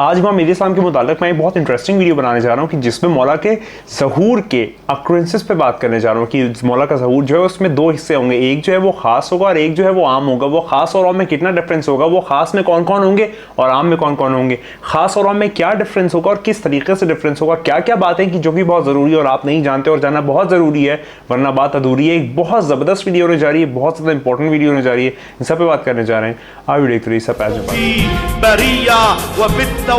आज मैं मेरे इस्लाम के मुतालिक मैं एक बहुत इंटरेस्टिंग वीडियो बनाने जा रहा हूँ कि जिसमें मौला के ज़हूर के अक्रेंसेस पे बात करने जा रहा हूँ कि मौला का ज़हूर जो है उसमें दो हिस्से होंगे, एक जो है वो ख़ास होगा और एक जो है वो आम होगा। वो ख़ास और आम में कितना डिफरेंस होगा, वो ख़ास में कौन कौन होंगे और आम में कौन कौन होंगे, ख़ास और आम में क्या डिफरेंस होगा और किस तरीके से डिफरेंस होगा, क्या क्या बातें की जो कि बहुत ज़रूरी है और आप नहीं जानते और जानना बहुत ज़रूरी है वरना बात अधूरी है। एक बहुत ज़बरदस्त वीडियो होने जा रही है, बहुत ज़्यादा इंपॉर्टेंट वीडियो होने जा रही है, इन सब पे बात करने जा रहे हैं। आ वीडियो देखते रहिए, सब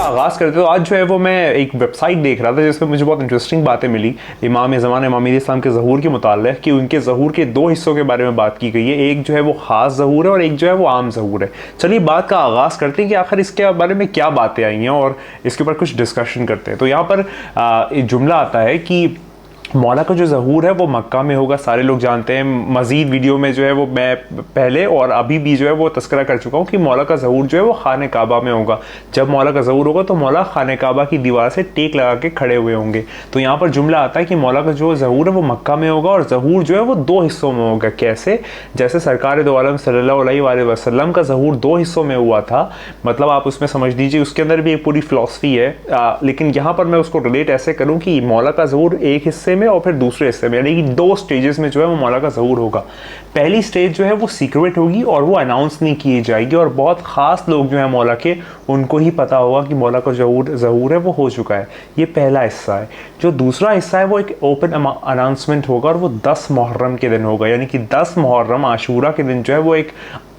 आगाज़ करते तो आज जो है वो मैं एक वेबसाइट देख रहा था जिसमें मुझे बहुत इंटरेस्टिंग बातें मिली इमाम ज़मान इमाम इस्लाम के ज़हूर के मुताल्लिक़ कि उनके ज़हूर के दो हिस्सों के बारे में बात की गई है। एक जो है वो ख़ास ज़हूर है और एक जो है वो आम ज़हूर है। चलिए बात का आगाज़ करते हैं कि आखिर इसके बारे में क्या बातें आई हैं और इसके ऊपर कुछ डिस्कशन करते हैं। तो यहाँ पर एक जुमला आता है कि मौला का जो ज़हूर है वो मक्का में होगा, सारे लोग जानते हैं। मज़ीद वीडियो में जो है वो मैं पहले और अभी भी जो है वो तस्करा कर चुका हूँ कि मौला का ज़हूर जो है वो खाने काबा में होगा। जब मौला का ज़हूर होगा तो मौला खाने काबा की दीवार से टेक लगा के खड़े हुए होंगे। तो यहाँ पर जुमला आता है कि मौला का जो ज़हूर है वो मक्का में होगा और ज़हूर जो है वो दो हिस्सों में होगा। कैसे? जैसे सरकार दो आलम सल्लल्लाहु अलैहि वसल्लम का ज़हूर दो हिस्सों में हुआ था, मतलब आप उसमें समझ लीजिए उसके अंदर भी एक पूरी फ़िलॉसफी है। लेकिन यहाँ पर मैं उसको रिलेट ऐसे करूँ कि मौला का ज़हूर एक हिस्से में और फिर दूसरे यानी कि दो स्टेजेस में जो है वो मौला का ज़हूर होगा। पहली स्टेज जो है वो सीक्रेट होगी और वो अनाउंस नहीं की जाएगी और बहुत ख़ास लोग जो है मौला के उनको ही पता होगा कि मौला का ज़हूर है वो हो चुका है। ये पहला हिस्सा है। जो दूसरा हिस्सा है वो एक ओपन अनाउंसमेंट होगा और वो 10 मुहर्रम के दिन होगा, यानी कि 10 मुहर्रम आशूरा के दिन जो है वो एक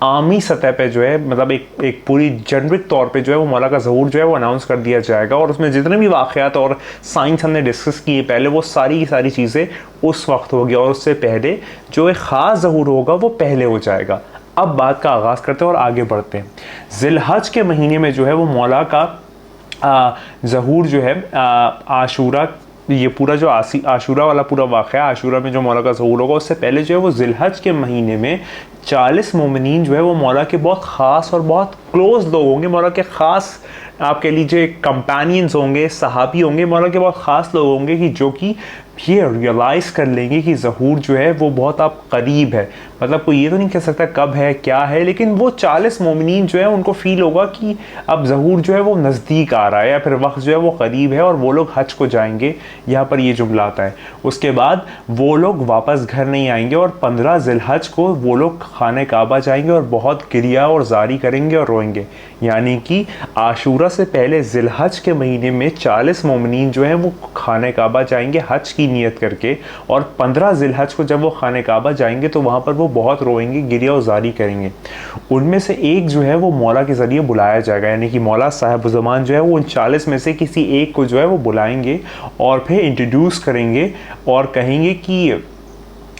आमी सतह पे जो है मतलब एक पूरी जेनरिक तौर पे जो है वो मौला का ज़हूर जो है वो अनाउंस कर दिया जाएगा और उसमें जितने भी वाक़यात और साइंस हमने डिस्कस किए पहले वो सारी की सारी चीज़ें उस वक्त होगी और उससे पहले जो एक ख़ास ज़हूर होगा वो पहले हो जाएगा। अब बात का आगाज़ करते हैं और आगे बढ़ते हैं। ज़िलहज के महीने में जो है वो मौला का ज़हूर जो है आशूरा, ये पूरा जो आशूरा वाला पूरा वाक़या, आशूरा में जो मौला का ज़हूर होगा उससे पहले जो है वो ज़िलहज के महीने में 40 मोमिनीन जो है वो मौला के बहुत ख़ास और बहुत क्लोज़ लोग होंगे, मौला के ख़ास आप कह लीजिए कंपेनियंस होंगे, सहाबी होंगे, मौला के बहुत ख़ास लोग होंगे कि जो कि ये रियलाइज़ कर लेंगे कि ज़हूर जो है वो बहुत आप करीब है। मतलब कोई ये तो नहीं कह सकता कब है क्या है, लेकिन वो 40 मोमिनीन जो है उनको फ़ील होगा कि अब ज़हूर जो है वो नज़दीक आ रहा है या फिर वक्त जो है वो करीब है और वो लोग हज को जाएंगे। यहाँ पर ये जुमला आता है। उसके बाद वो लोग वापस घर नहीं आएंगे और 15 ज़िलहज को वो लोग खाने काबा जाएंगे और बहुत गिरिया और जारी करेंगे और रोएंगे। यानी कि आशूरा से पहले ज़िलहज के महीने में 40 मोमिनीन जो हैं वो खाने काबा जाएंगे हज की नियत करके और 15 ज़िलहज को जब वो खाने काबा जाएंगे तो वहाँ पर वो बहुत रोएंगे, गिरिया और जारी करेंगे। उनमें से एक जो है वो मौला के ज़रिए बुलाया जाएगा, यानी कि मौला साहिब ज़मान जो है वो उन 40 में से किसी एक को जो है वो बुलाएंगे और फिर इंट्रोड्यूस करेंगे और कहेंगे कि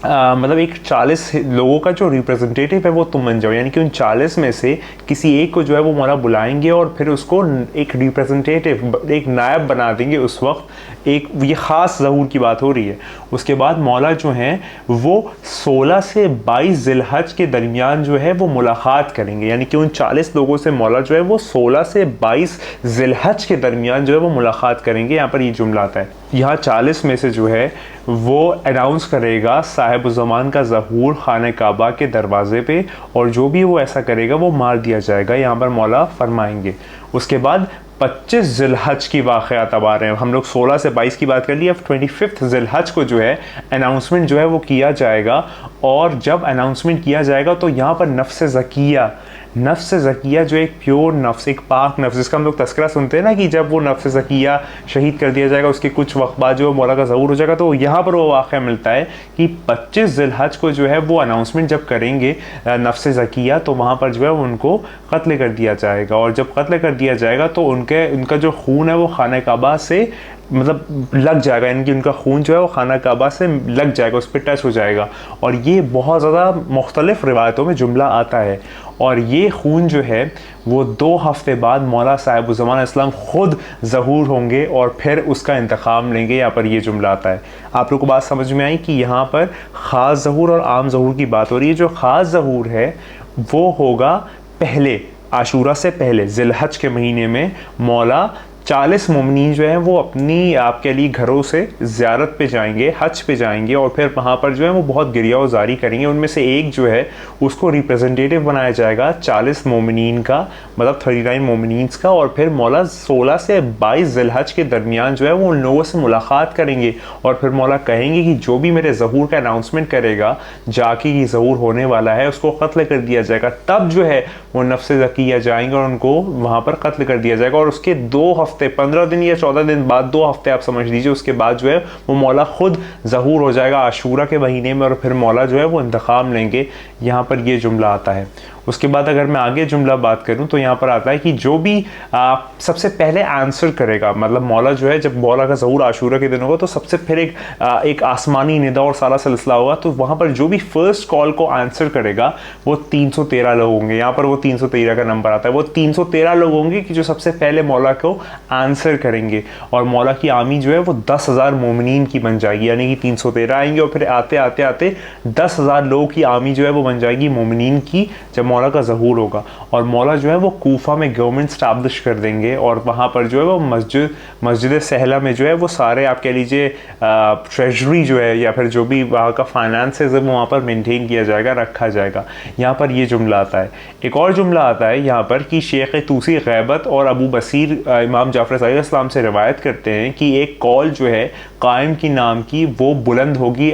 मतलब एक 40 लोगों का जो रिप्रेजेंटेटिव है वो तुम बन जाओ, यानी कि उन 40 में से किसी एक को जो है वो मौला बुलाएंगे और फिर उसको एक रिप्रेजेंटेटिव, एक नायब बना देंगे। उस वक्त एक ये ख़ास ज़हूर की बात हो रही है। उसके बाद मौला जो हैं वो 16 से 22 ज़िलहज के दरमियान जो है वो मुलाकात करेंगे, यानी कि उन 40 लोगों से मौला जो है वो 16 से 22 ज़िलहज के दरमियान जो है वो मुलाकात करेंगे। यहाँ पर ये जुमला आता है। यहाँ 40 में से जो है वो अनाउंस करेगा साहिब ज़मान का ज़हूर खाने काबा के दरवाज़े पे और जो भी वो ऐसा करेगा वो मार दिया जाएगा, यहाँ पर मौला फरमाएंगे। उसके बाद 25 ज़िलहज की वाक़यात अब आ रहे हैं। हम लोग 16 से 22 की बात कर ली, अब 25 ज़िलहज को जो है अनाउंसमेंट जो है वो किया जाएगा और जब अनाउंसमेंट किया जाएगा तो यहाँ पर नफ्स ज़किया जो एक प्योर नफ्स, एक पाक नफ्स, जिसका हम लोग तस्करा सुनते हैं ना कि जब वो नफ्स ज़किया शहीद कर दिया जाएगा उसके कुछ वक्त बाद जो मौला का ज़हूर हो जाएगा, तो यहाँ पर वो वाक़या मिलता है कि 25 ज़िलहज को जो है वो अनाउंसमेंट जब करेंगे नफ्स ज़किया तो वहाँ पर जो है उनको कत्ल कर दिया जाएगा और जब कत्ल कर दिया जाएगा तो उनका जो खून है वो खाने काबा से मतलब लग जाएगा, यानी कि उनका खून जो है वो खाना काबा से लग जाएगा, उस पर टच हो जाएगा। और ये बहुत ज़्यादा मुख्तलिफ़ रिवायतों में जुमला आता है और ये खून जो है वो 2 हफ्ते बाद मौला साहिब ज़मान इस्लाम ख़ुद ज़हूर होंगे और फिर उसका इंतकाम लेंगे। यहाँ पर ये जुमला आता है। आप लोग को बात समझ में आई कि यहाँ पर ख़ास ज़हूर और आम ज़हूर की बात हो रही है। जो ख़ास ज़हूर है वो होगा पहले आशूरा से पहले जिलहज के महीने में मौला 40 मोमिनीन जो है वो अपनी आपके लिए घरों से ज़ियारत पे जाएंगे, हज पे जाएंगे और फिर वहाँ पर जो है वो बहुत गिरिया वज़ारी करेंगे। उनमें से एक जो है उसको रिप्रेजेंटेटिव बनाया जाएगा 40 मोमिनीन का, मतलब 39 मोमिनीन्स का, और फिर मौला 16 से 22 जिलहज के दरमियान जो है वो उन लोगों से मुलाकात करेंगे और फिर मौला कहेंगे कि जो भी मेरे ज़हूर का अनाउंसमेंट करेगा जाके ये ज़हूर होने वाला है उसको कत्ल कर दिया जाएगा। तब जो है वो नफ्स ज़किया जाएंगे और उनको वहाँ पर कत्ल कर दिया जाएगा। और उसके 2 हफ्ते 15 दिन या 14 दिन बाद, 2 हफ्ते आप समझ लीजिए, उसके बाद जो है वो मौला खुद ज़हूर हो जाएगा आशूरा के महीने में और फिर मौला जो है वो इंतकाम लेंगे। यहाँ पर ये जुमला आता है। उसके बाद अगर मैं आगे जुमला बात करूं तो यहाँ पर आता है कि जो भी सबसे पहले आंसर करेगा, मतलब मौला जो है जब मौला का ज़हूर आशूरा के दिन होगा तो सबसे फिर एक आसमानी निदा और सारा सिलसिला होगा, तो वहाँ पर जो भी फर्स्ट कॉल को आंसर करेगा वो 313 लोग होंगे। यहाँ पर वो 313 का नंबर आता है। वो 313 लोग होंगे कि जो सबसे पहले मौला को आंसर करेंगे और मौला की आमी जो है वो 10,000 मोमिनीन की बन जाएगी, यानी कि 313 आएंगे और फिर आते आते आते 10,000 लोगों की आमी जो है वो बन जाएगी मोमिनीन की जब मौला का ज़हूर होगा। और मौला जो है वो कूफा में गवर्नमेंट स्टैब्लिश कर देंगे और वहाँ पर जो है वो मस्जिद सहला में जो है वो सारे आप कह लीजिए ट्रेजरी जो है या फिर जो भी वहाँ का फाइनेंस है वो वहाँ पर मेंटेन किया जाएगा, रखा जाएगा। यहाँ पर ये जुमला आता है। एक और जुमला आता है यहाँ पर कि शेख तूसी गैबत और अबू बसीर इमाम जाफ़र सादिक़ अलैहिस्सलाम से रिवायत करते हैं कि एक कॉल जो है कायम की नाम की वो बुलंद होगी।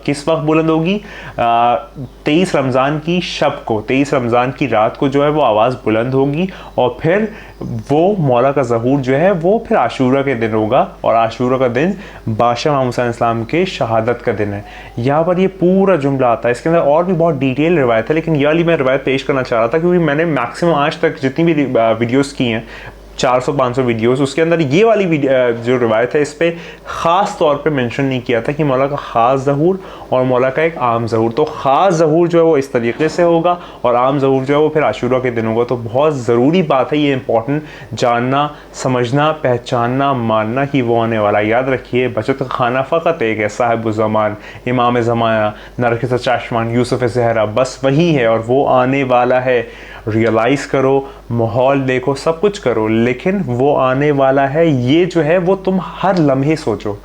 किस वक्त बुलंद होगी? 23 रमज़ान की शब को, 23 रमज़ान की रात को जो है वो आवाज़ बुलंद होगी और फिर वो मौला का ज़हूर जो है वो फिर आशूरा के दिन होगा और आशूरा का दिन बादशाह इमाम हुसैन इस्लाम के शहादत का दिन है। यहाँ पर ये पूरा जुमला आता है। इसके अंदर और भी बहुत डिटेल रिवायत है, लेकिन ये वाली मैं रिवायत पेश करना चाह रहा था क्योंकि मैंने मैक्सिमम आज तक जितनी भी वीडियोस की हैं 400-500 वीडियोस, उसके अंदर ये वाली जो रिवायत है इस पर ख़ास तौर पे मेंशन नहीं किया था कि मौला का ख़ास ज़हूर और मौला का एक आम ज़हूर। तो ख़ास ज़हूर जो है वो इस तरीके से होगा और आम ज़हूर जो है वो फिर आशूरा के दिन होगा। तो बहुत ज़रूरी बात है, ये इंपॉर्टेंट जानना, समझना, पहचानना, मानना कि वो आने वाला। याद रखिए, बचत का खाना फ़कत एक है, साहिब ज़मान, इमाम ज़माना, नरगिस चश्मान, यूसुफ़ ज़हरा, बस वही है और वो आने वाला है। रियलाइज़ करो, माहौल देखो, सब कुछ करो, लेकिन वो आने वाला है। ये जो है वो तुम हर लम्हे सोचो,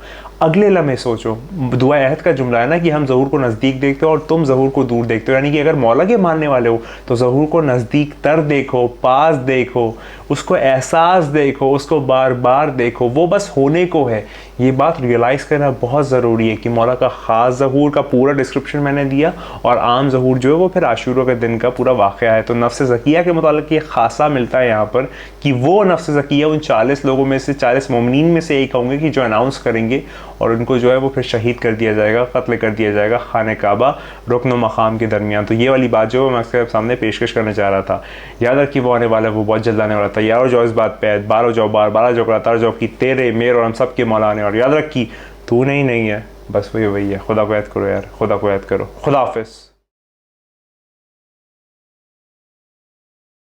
अगले लम्हे सोचो। दुआ अहद का जुमला है ना कि हम ज़हूर को नज़दीक देखते हो और तुम ज़हूर को दूर देखते हो, यानी कि अगर मौला के मानने वाले हो तो ज़हूर को नज़दीक तर देखो, पास देखो, उसको एहसास देखो, उसको बार बार देखो, वो बस होने को है। ये बात रियलाइज़ करना बहुत ज़रूरी है कि मौला का ख़ास ज़हूर का पूरा डिस्क्रिप्शन मैंने दिया और आम ज़हूर जो है वो फिर आशूरा के दिन का पूरा वाक़या है। तो नफ्स ज़किया के मुतालिक ये ख़ासा मिलता है यहाँ पर कि वो नफ्स ज़किया उन 40 लोगों में से, 40 मोमिनीन में से एक होंगे कि जो अनाउंस करेंगे और उनको जो है वो फिर शहीद कर दिया जाएगा, कत्ल कर दिया जाएगा खाने काबा रुकन मकाम के दरमियान। तो ये वाली बात जो मैं आपके सामने पेशकश करना चाह रहा था। याद रखिए वो आने वाला है, वो बहुत जल्द आने वाला। तैयार हो जाओ इस बात पे, 12 जाओ, 12 जाओ, करातार जाओ कि तेरे, मेरे और हम सब के मौला आने वाले। याद रखी तू नहीं है, बस वही है। खुदा को याद करो यार, खुदा को याद करो। खुदा हाफिज़।